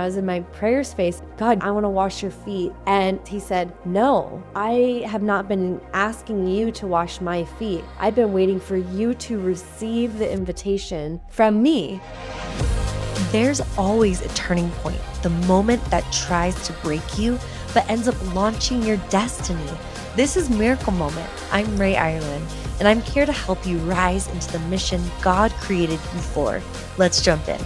I was in my prayer space. God, I want to wash your feet. And he said, no, I have not been asking you to wash my feet. I've been waiting for you to receive the invitation from me. There's always a turning point, the moment that tries to break you, but ends up launching your destiny. This is Miracle Moment. I'm Ray Ireland, and I'm here to help you rise into the mission God created you for. Let's jump in.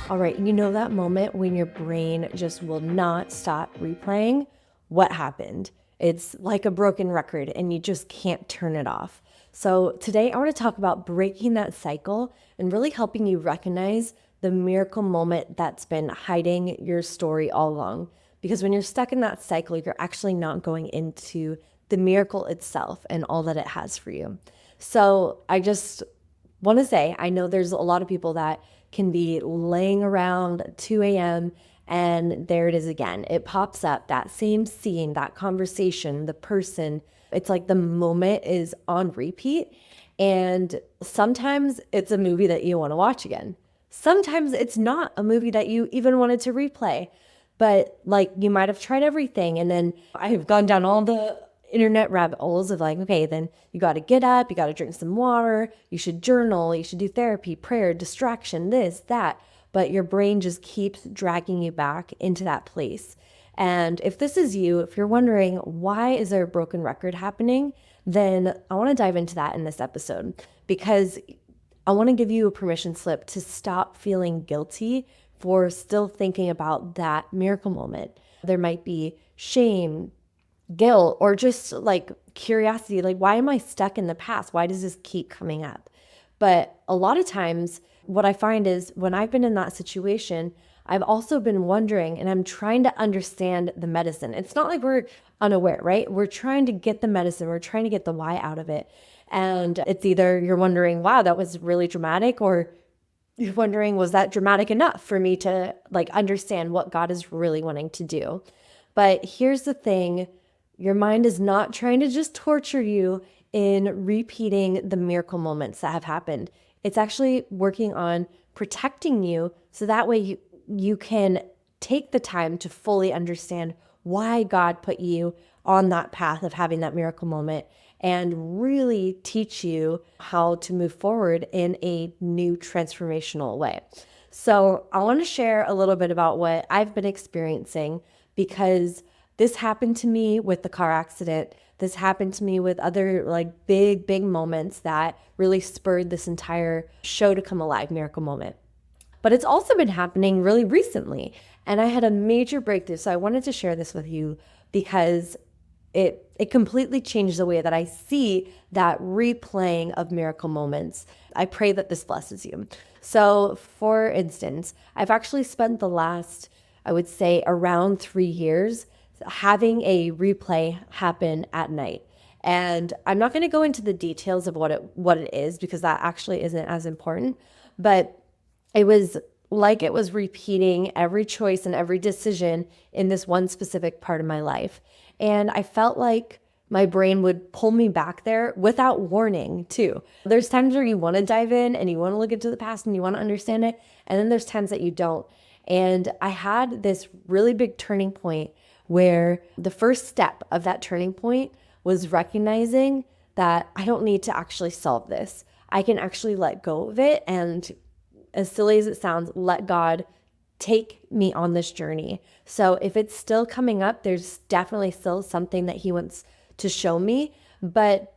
All right, you know that moment when your brain just will not stop replaying what happened? It's like a broken record and you just can't turn it off. So today I want to talk about breaking that cycle and really helping you recognize the miracle moment that's been hiding your story all along. Because when you're stuck in that cycle, you're actually not going into the miracle itself and all that it has for you. So I just want to say, I know there's a lot of people that can be laying around 2 a.m. and there it is again. It pops up, that same scene, that conversation, the person. It's like the moment is on repeat. And sometimes it's a movie that you want to watch again. Sometimes it's not a movie that you even wanted to replay. But like you might have tried everything. And then I have gone down all the internet rabbit holes of like, okay, then you got to get up, you got to drink some water, you should journal, you should do therapy, prayer, distraction, this, that. But your brain just keeps dragging you back into that place. And if this is you, if you're wondering why is there a broken record happening, then I want to dive into that in this episode because I want to give you a permission slip to stop feeling guilty for still thinking about that miracle moment. There might be shame, guilt, or just like curiosity, like why am I stuck in the past? Why does this keep coming up? But a lot of times what I find is when I've been in that situation, I've also been wondering and I'm trying to understand the medicine. It's not like we're unaware, right? We're trying to get the medicine. We're trying to get the why out of it. And it's either you're wondering, wow, that was really dramatic, or you're wondering, was that dramatic enough for me to like understand what God is really wanting to do? But here's the thing. Your mind is not trying to just torture you in repeating the miracle moments that have happened. It's actually working on protecting you so that way you can take the time to fully understand why God put you on that path of having that miracle moment and really teach you how to move forward in a new transformational way. So I want to share a little bit about what I've been experiencing because this happened to me with the car accident. This happened to me with other like big moments that really spurred this entire show to come alive, miracle moment. But it's also been happening really recently. And I had a major breakthrough. So I wanted to share this with you because it completely changed the way that I see that replaying of miracle moments. I pray that this blesses you. So for instance, I've actually spent the last, I would say around 3 years having a replay happen at night. And I'm not going to go into the details of what it is because that actually isn't as important, but it was like it was repeating every choice and every decision in this one specific part of my life. And I felt like my brain would pull me back there without warning too. There's times where you want to dive in and you want to look into the past and you want to understand it. And then there's times that you don't. And I had this really big turning point where the first step of that turning point was recognizing that I don't need to actually solve this. I can actually let go of it and, as silly as it sounds, let God take me on this journey. So if it's still coming up, there's definitely still something that he wants to show me, but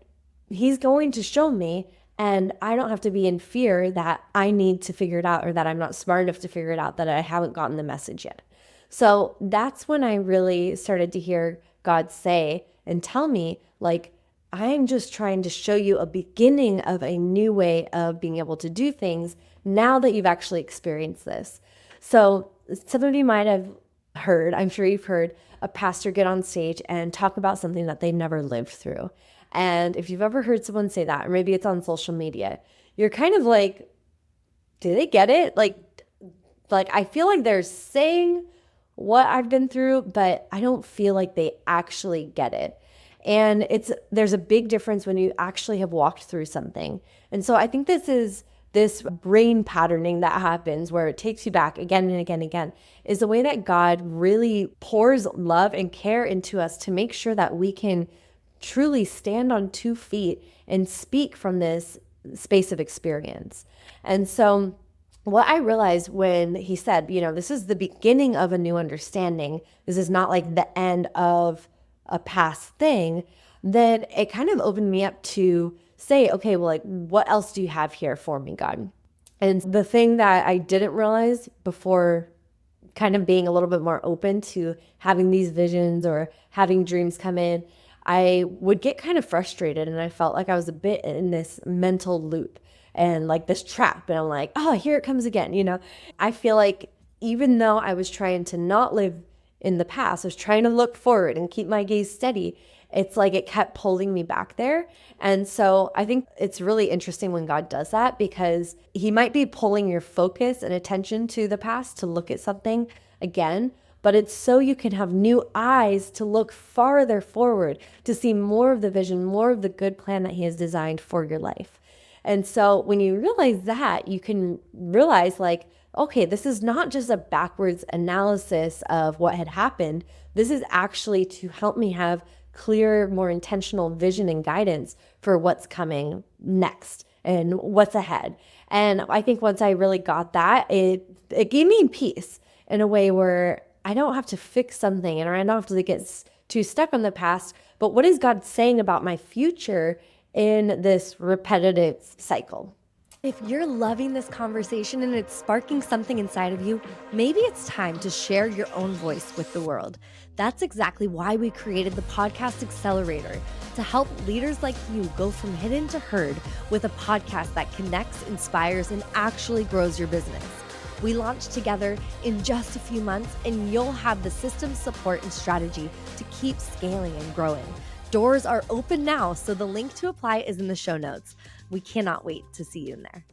he's going to show me and I don't have to be in fear that I need to figure it out or that I'm not smart enough to figure it out, that I haven't gotten the message yet. So that's when I really started to hear God say and tell me, like, I'm just trying to show you a beginning of a new way of being able to do things now that you've actually experienced this. So some of you might have heard, I'm sure you've heard a pastor get on stage and talk about something that they never lived through. And if you've ever heard someone say that, or maybe it's on social media, you're kind of like, do they get it? Like I feel like they're saying what I've been through, but I don't feel like they actually get it. And there's a big difference when you actually have walked through something. And so I think this is this brain patterning that happens where it takes you back again and again and again, is the way that God really pours love and care into us to make sure that we can truly stand on 2 feet and speak from this space of experience. And so what I realized when he said, this is the beginning of a new understanding, this is not like the end of a past thing, then it kind of opened me up to say, okay, well, like, what else do you have here for me, God? And the thing that I didn't realize before kind of being a little bit more open to having these visions or having dreams come in, I would get kind of frustrated and I felt like I was a bit in this mental loop and like this trap. And I'm like, oh, here it comes again. I feel like even though I was trying to not live in the past, I was trying to look forward and keep my gaze steady. It's like it kept pulling me back there. And so I think it's really interesting when God does that, because he might be pulling your focus and attention to the past to look at something again, but it's so you can have new eyes to look farther forward, to see more of the vision, more of the good plan that he has designed for your life. And so when you realize that, you can realize like, okay, this is not just a backwards analysis of what had happened. This is actually to help me have clear, more intentional vision and guidance for what's coming next and what's ahead. And I think once I really got that, it gave me peace in a way where I don't have to fix something and I don't have to get too stuck on the past, but what is God saying about my future in this repetitive cycle? If you're loving this conversation and it's sparking something inside of you, maybe it's time to share your own voice with the world. That's exactly why we created the Podcast Accelerator, to help leaders like you go from hidden to heard with a podcast that connects, inspires, and actually grows your business. We launched together in just a few months, and you'll have the system, support, and strategy to keep scaling and growing. Doors are open now, so the link to apply is in the show notes. We cannot wait to see you in there.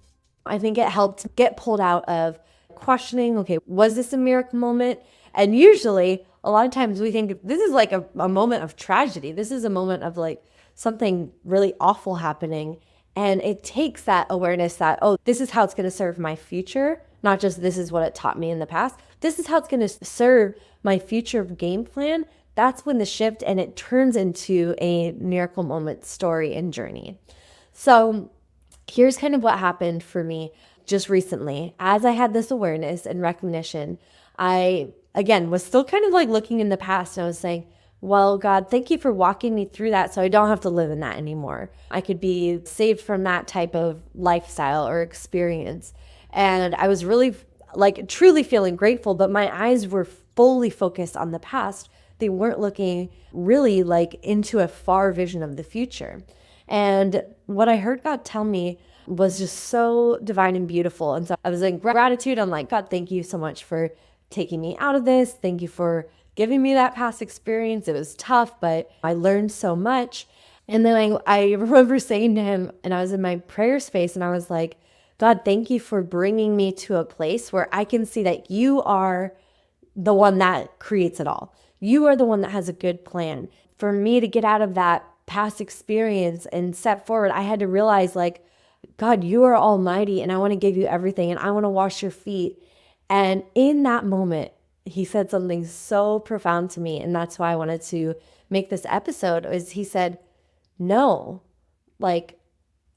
I think it helped get pulled out of questioning, okay, was this a miracle moment? And usually, a lot of times we think this is like a moment of tragedy. This is a moment of like something really awful happening. And it takes that awareness that, oh, this is how it's going to serve my future, not just this is what it taught me in the past. This is how it's going to serve my future game plan. That's when the shift, and it turns into a miracle moment story and journey. So here's kind of what happened for me just recently. As I had this awareness and recognition, I, again, was still kind of like looking in the past, and I was saying, well, God, thank you for walking me through that so I don't have to live in that anymore. I could be saved from that type of lifestyle or experience. And I was really like truly feeling grateful, but my eyes were fully focused on the past. They weren't looking really like into a far vision of the future. And what I heard God tell me was just so divine and beautiful. And so I was in gratitude. I'm like, God, thank you so much for taking me out of this. Thank you for giving me that past experience. It was tough, but I learned so much. And then I remember saying to him, and I was in my prayer space, and I was like, God, thank you for bringing me to a place where I can see that you are the one that creates it all. You are the one that has a good plan. For me to get out of that past experience and step forward, I had to realize like, God, you are almighty, and I want to give you everything, and I want to wash your feet. And in that moment, he said something so profound to me. And that's why I wanted to make this episode, is he said, no, like,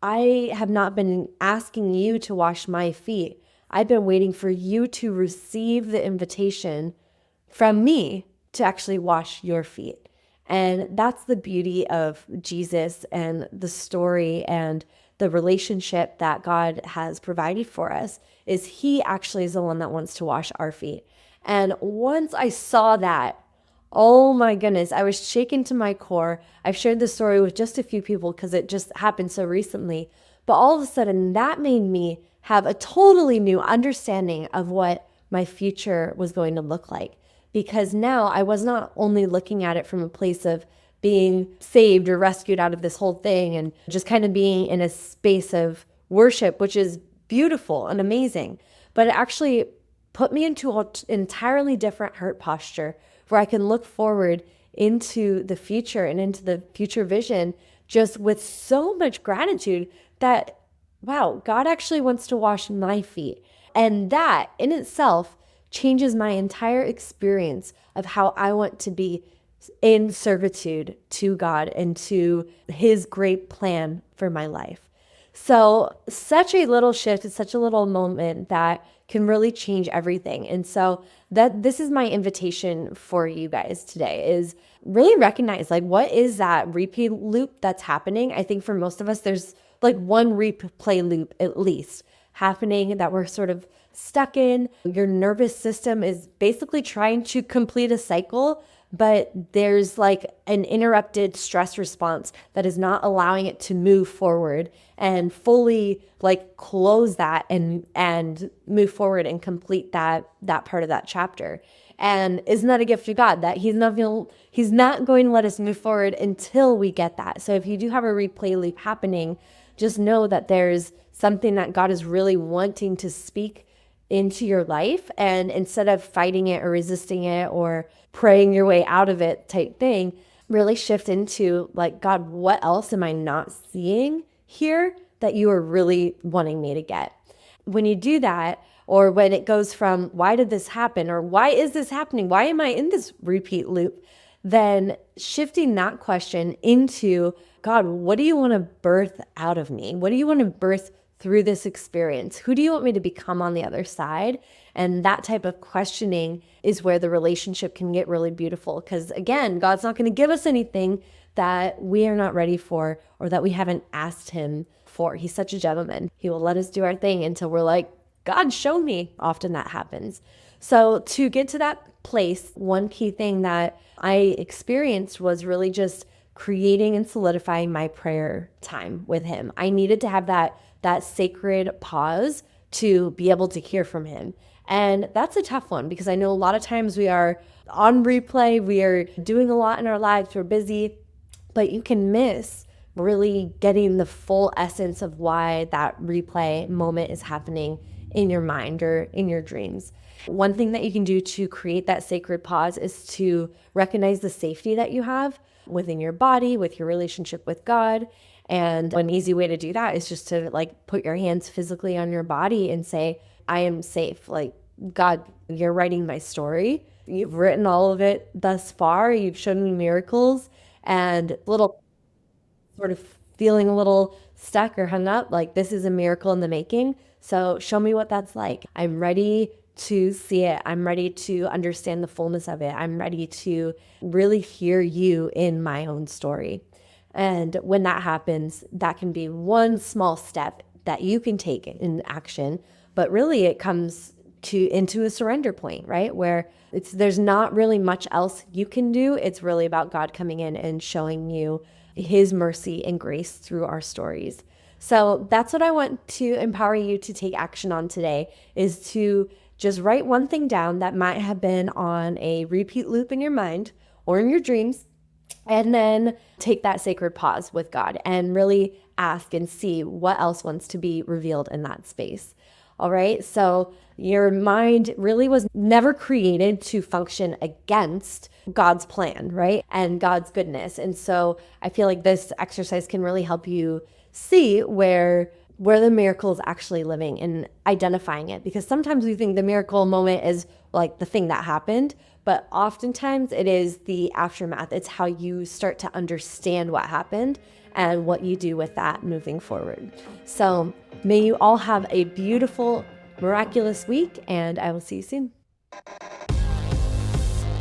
I have not been asking you to wash my feet. I've been waiting for you to receive the invitation from me to actually wash your feet. And that's the beauty of Jesus and the story and the relationship that God has provided for us, is he actually is the one that wants to wash our feet. And once I saw that, oh my goodness, I was shaken to my core. I've shared this story with just a few people because it just happened so recently. But all of a sudden, that made me have a totally new understanding of what my future was going to look like. Because now I was not only looking at it from a place of being saved or rescued out of this whole thing and just kind of being in a space of worship, which is beautiful and amazing, but it actually put me into an entirely different heart posture where I can look forward into the future and into the future vision just with so much gratitude that wow, God actually wants to wash my feet. And that in itself changes my entire experience of how I want to be in servitude to God and to his great plan for my life. So, such a little shift, it's such a little moment that can really change everything. And so that this is my invitation for you guys today is really recognize like what is that repeat loop that's happening? I think for most of us there's like one replay loop at least happening that we're sort of stuck in. Your nervous system is basically trying to complete a cycle, but there's like an interrupted stress response that is not allowing it to move forward and fully like close that and move forward and complete that part of that chapter. And isn't that a gift of God that he's not going to let us move forward until we get that. So if you do have a replay loop happening, just know that there's something that God is really wanting to speak into your life. And instead of fighting it or resisting it or praying your way out of it type thing, really shift into like, God, what else am I not seeing here that you are really wanting me to get? When you do that, or when it goes from why did this happen or why is this happening? Why am I in this repeat loop? Then shifting that question into God, what do you want to birth out of me? What do you want to birth through this experience? Who do you want me to become on the other side? And that type of questioning is where the relationship can get really beautiful. Because again, God's not going to give us anything that we are not ready for or that we haven't asked him for. He's such a gentleman. He will let us do our thing until we're like, God, show me. Often that happens. So to get to that place, one key thing that I experienced was really just creating and solidifying my prayer time with him. I needed to have that sacred pause to be able to hear from him. And that's a tough one because I know a lot of times we are on replay, we are doing a lot in our lives, we're busy, but you can miss really getting the full essence of why that replay moment is happening in your mind or in your dreams. One thing that you can do to create that sacred pause is to recognize the safety that you have within your body, with your relationship with God. And an easy way to do that is just to like put your hands physically on your body and say, I am safe. Like, God, you're writing my story. You've written all of it thus far. You've shown me miracles and little sort of feeling a little stuck or hung up. Like, this is a miracle in the making. So show me what that's like. I'm ready to see it. I'm ready to understand the fullness of it. I'm ready to really hear you in my own story. And when that happens, that can be one small step that you can take in action. But really it comes into a surrender point, right? Where there's not really much else you can do. It's really about God coming in and showing you his mercy and grace through our stories. So that's what I want to empower you to take action on today, is to just write one thing down that might have been on a repeat loop in your mind or in your dreams, and then take that sacred pause with God and really ask and see what else wants to be revealed in that space. All right. So your mind really was never created to function against God's plan, right? And God's goodness. And so I feel like this exercise can really help you see where the miracle is actually living and identifying it. Because sometimes we think the miracle moment is like the thing that happened, but oftentimes it is the aftermath. It's how you start to understand what happened and what you do with that moving forward. So may you all have a beautiful, miraculous week, and I will see you soon.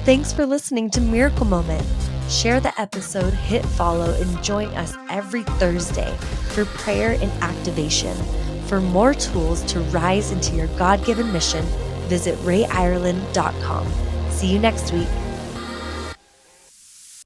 Thanks for listening to Miracle Moment. Share the episode, hit follow, and join us every Thursday for prayer and activation. For more tools to rise into your God-given mission, visit rayireland.com. See you next week.